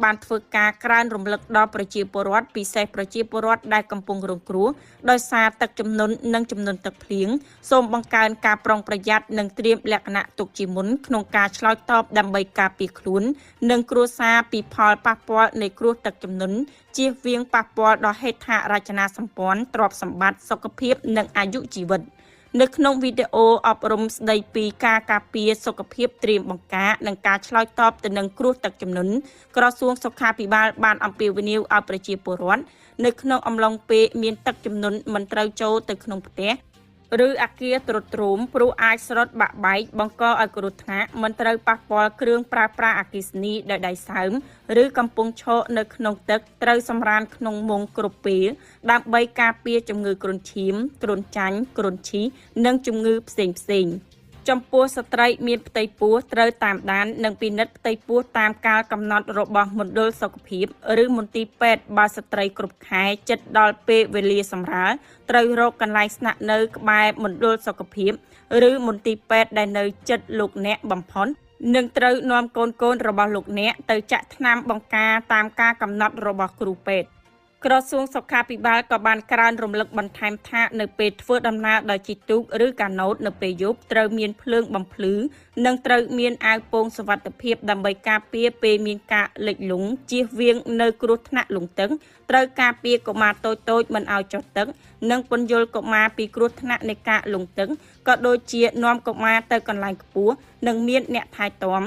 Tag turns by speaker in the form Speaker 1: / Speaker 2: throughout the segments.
Speaker 1: បានធ្វើការក្រើនរំលឹកដល់ប្រជាពលរដ្ឋពិសេសប្រជាពលរដ្ឋដែលកំពុងរងគ្រោះដោយសារទឹកជំនន់និងចំនួនទឹកភ្លៀងសូមបង្កើនការប្រុងប្រយ័ត្ននិងត្រៀមលក្ខណៈទុកជាមុនក្នុងការឆ្លើយតបដើម្បីការពារខ្លួននិងគ្រួសារពីផលប៉ះពាល់នៃគ្រោះទឹកជំនន់ជៀសវាងប៉ះពាល់ដល់ហេដ្ឋារចនាសម្ព័ន្ធទ្រព្យសម្បត្តិសុខភាពនិងអាយុជីវិតនៅក្នុងវីដេអូអប់រំស្ដីពីការការពារសុខភាពត្រៀមបង្ការនិងការឆ្លើយតបទៅនឹងគ្រោះទឹកជំនន់ក្រសួងសុខាភិបាលបានអំពាវនាវឲ្យប្រជាពលរដ្ឋនៅក្នុងអំឡុងពេលមានទឹកជំនន់មិនត្រូវចូលទៅក្នុងផ្ទះឬអគារទ្រុឌទ្រោមព្រោះអាចស្រុតបាក់បែកបង្កឲ្យគ្រោះថ្នាក់មិនត្រូវប៉ះពាល់គ្រឿងប្រើប្រាស់អគ្គិសនីដោយដៃសើមឬកំពុងឈរនៅក្នុងទឹកត្រូវសម្រានក្នុងមុងគ្រប់ពេលដើម្បីការពារជំងឺគ្រុនឈាមគ្រុនចាញ់គ្រុនឈីសនិងជំងឺផ្សេងៗចំពោះស្ត្រីមានផ្ទៃពោះត្រូវតាមដាននិងពិនិត្យផ្ទៃពោះតាមកាលកំណត់របស់មណ្ឌលសុខភាពឬមន្ទីរពេទ្យបើស្ត្រីគ្រប់ខែជិតដល់ពេលវេលាសម្រាលត្រូវរកកន្លែងស្នាក់នៅក្បែរមណ្ឌលសុខភាពឬមន្ទីរពេទ្យដែលនៅជិតលោកអ្នកបំផុតនិងត្រូវនាំកូនរបស់លោកអ្នកទៅចាក់ថ្នាំបង្ការតាមការកំណត់របស់គ្រូពេទ្យក្រសួងសុខាភិបាលក៏បានក្រើនរំលឹកបន្ថែមថានៅពេលធ្វើដំណើរដោយជិះទូកឬកាណូតនៅពេលយប់ត្រូវមានភ្លើងបំភ្លឺនិងត្រូវមានអាវពោងសុវត្ថិភាពដើម្បីការពារពេលមានការលិចលង់ជៀសវាងនៅគ្រោះថ្នាក់លង់ទឹកត្រូវការពារកុមារតូចៗមិនឲ្យចុះទឹកនិងពន្យល់កុមារពីគ្រោះថ្នាក់នៃការលង់ទឹកក៏ដូចជានាំកុមារទៅកន្លែងខ្ពស់និងមានអ្នកថែទាំ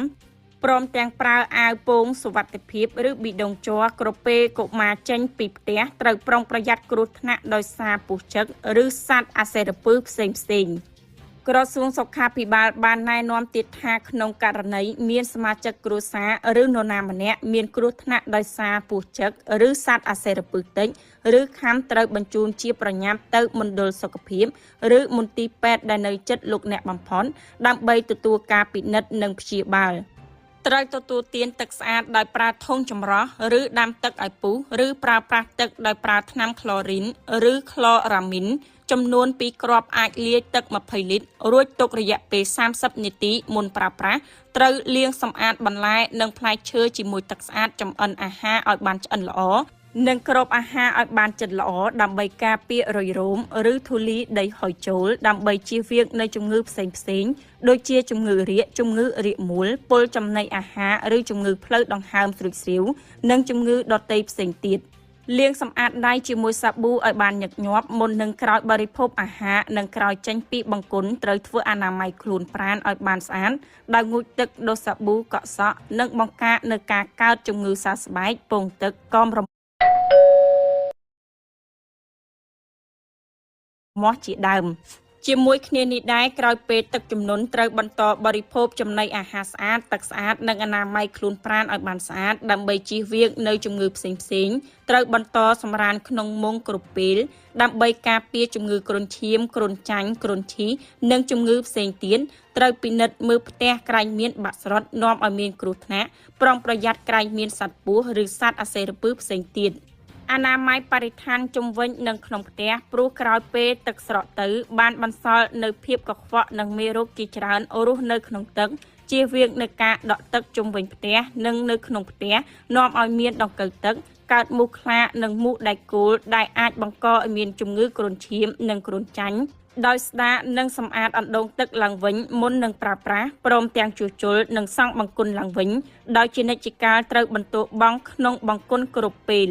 Speaker 1: ព្រមទាំងប្រើអាវពោងសុវត្ថិភាពឬប៊ីដុងជ័រក្រពេលកុមារចេញពីផ្ទះត្រូវប្រុងប្រយ័ត្នគ្រោះថ្នាក់ដោយសារពស់ចឹកឬសត្វអាសិរពិសផ្សេងៗក្រសួងសុខាភិបាលបានណែនាំទៀតថាក្នុងករណីមានសមាជិកគ្រួសារឬនរណាម្នាក់មានគ្រោះថ្នាក់ដោយសារពស់ចឹកឬសត្វអាសិរពិសតិចឬខាំត្រូវបញ្ជូនជាប្រញាប់ទៅមណ្ឌលសុខភាពឬមន្ទីរពេទ្យដែលនៅជិតលោកអ្នកបំផុតដើម្បីទទួលការពិនិត្យនិងព្យាបាលត្រូវទទួលទានទឹកស្អាតដោយប្រើធុងចម្រោះឬដាំទឹកឲ្យពុះឬប្រើប្រាស់ទឹកដោយប្រើថ្នាំក្លរីនឬក្លរ៉ាមីនចំនួន2គ្រាប់អាចលាយទឹក20លីត្ររួចទុករយៈពេល30នាទីមុនប្រើប្រាស់ត្រូវលាងសម្អាតបន្លែនិងផ្លែឈើជាមួយទឹកស្អាតចម្អិនអាហារឲ្យបានឆ្អិនល្អនិងគ្របអាហារឲ្យបានជិតល្អដើម្បីការពាររុយរោមឬធូលីដីហុយចូលដើម្បីជៀសវាងនៅជំងឺផ្សេងៗដូចជាជំងឺរាគជំងឺរាគមូលពុលចំណីអាហារឬជំងឺផ្លូវដង្ហើមស្រួចស្រាវនិងជំងឺដទៃផ្សេងទៀតលាងសម្អាតដៃជាមួយសាប៊ូឲ្យបានញឹកញាប់មុននឹងក្រោយបរិភោគអាហារនិងក្រោយចេញពីបង្គន់ត្រូវធ្វើអនាម័យខ្លួនប្រាណឲ្យបានស្អាតដោយងូតទឹកដុសសាប៊ូកក់សក់និងបង្ការនៅការកើតជំងឺសើស្បែកពងទឹកកមរមាស់ជាដើមជាមួយគ្នានេះដែរក្រោយពេលទឹកជំនន់ត្រូវបន្តបរិភោគចំណីអាហារស្អាតទឹកស្អាតនិងអនាម័យខ្លួនប្រាណឲ្យបានស្អាតដើម្បីជៀសវាងនៅជំងឺផ្សេងៗត្រូវបន្តសម្រានក្នុងមុងគ្រប់ពេលដើម្បីការពារជំងឺគ្រុនឈាមគ្រុនចាញ់គ្រុនឈីសនិងជំងឺផ្សេងទៀតត្រូវពិនិត្យមើលផ្ទះក្រែងមានបាក់ស្រុតនាំឲ្យមានគ្រោះថ្នាក់ប្រុងប្រយ័ត្នក្រែងមានសត្វពស់ឬសត្វអាសិរពិសផ្សេងទៀតអនាម័យបរិស្ថានជុំវិញនិងក្នុងផ្ទះព្រោះក្រោយពេលទឹកស្រកទៅបានបន្សល់នៅភាពកខ្វក់និងមេរោគជាច្រើនរស់នៅក្នុងទឹកជៀសវាងនៅការដក់ទឹកជុំវិញផ្ទះនិងនៅក្នុងផ្ទះនាំឲ្យមានដង្កូវទឹកកើតមូសខ្លានិងមូសដែកគោលដែលអាចបង្កឲ្យមានជំងឺគ្រុនឈាមនិងគ្រុនចាញ់ដោយស្ដារនិងសម្អាតអណ្ដូងទឹកឡើងវិញមុននឹងប្រើប្រាស់ព្រមទាំងជួសជុលនិងសង់បង្គន់ឡើងវិញដោយជានិច្ចកាលត្រូវបន្ទោបង់ក្នុងបង្គន់គ្រប់ពេល